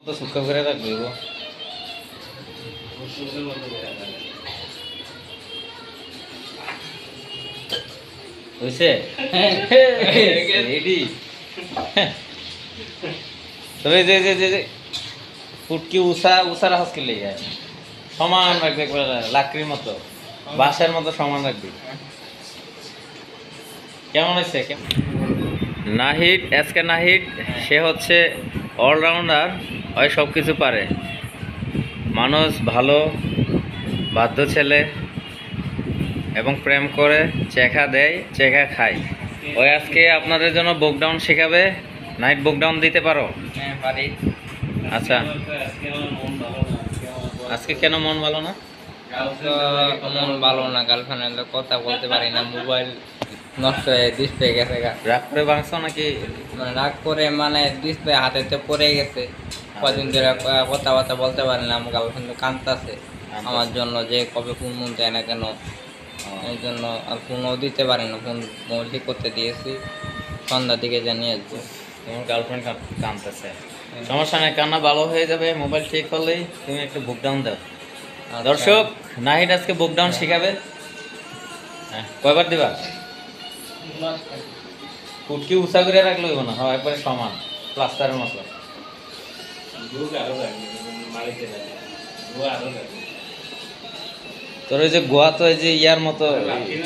তো শুকা করে রাখবে গো হইছে রেডি তবে যে যে যে ফুটকি উষা উষার হাস কিলে যায় সমান রাখবে একবার লাকড়ির মতো বাঁশের মতো সমান রাখবি কেমন হয়েছে নাহিদ এসকে নাহিদ সে হচ্ছে অলরাউন্ডার ওই সব কিছু পারে মানুষ ভালো বাধ্য ছেলে এবং প্রেম করে চেখা দেয় চেখা খায় ওই আজকে আপনাদের জন্য বুকডাউন শেখাবে নাইট বুকডাউন দিতে পারো? হ্যাঁ পারি। আচ্ছা আজকে কেন মন ভালো না? মন ভালো না, গার্লফ্রেন্ডের কথা বলতে পারি না, মোবাইল নষ্ট হয়ে ডিসপ্লে গেছে। রাগ করে ভাঙছো নাকি? মানে রাগ করে মানে ডিসপ্লে হাতেতে পড়ে গেছে, কদিন ধরে কথাবার্তা বলতে পারি না। আমার গার্লফ্রেন্ড কাঁদতেছে আমার জন্য, যে কবে ফোন মন দেয় না কেন, এই জন্য আর ফোনও দিতে পারি না। ফোন মোবাইল ঠিক করতে দিয়েছি, সন্ধ্যার দিকে জানিয়ে আসবো। তোমার গার্লফ্রেন্ড কাঁদতেছে, সমস্যা নেই, কান্না ভালো হয়ে যাবে। মোবাইল ঠিক করলেই তুমি একটু বুকডাউন দাও। দর্শক নাহিদ আজকে বুকডাউন শেখাবে। হ্যাঁ কয়বার দিবা? ফুটকি উষা করে রাখলে হইব না, হয় একবারে সমান প্লাস্টারের মতো। তোর ওই যে গোয়া তো এই যে ইয়ার মতো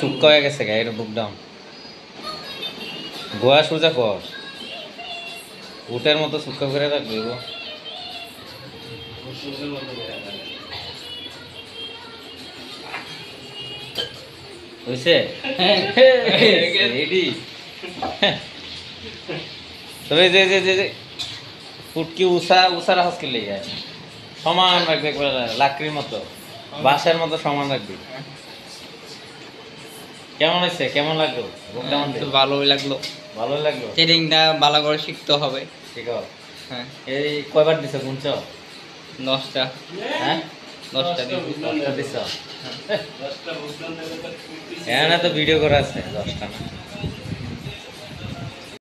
চুপকা হয়ে গেছে গা, এটা বুকডাউন। গোয়া সোজা কর, উটের মতো চুপকা করে রাখবে গো। হইছে রেডি তবে যে যে যে ফুটকি উষা উষার হাস কিলে যায় সমান রাখবে একবার লাকড়ির মতো বাঁশের মতো সমান রাখবি। কেমন হয়েছে, কেমন লাগলো? ভালোই লাগলো, ভালোই লাগলো। ট্রেডিংটা ভালো করে শিখতে হবে। ঠিক আছে। হ্যাঁ এই কয়বার দিছ গুনছ? 10টা। হ্যাঁ 10টা দিছ। হ্যাঁ না তো ভিডিও করা আছে 10টা না।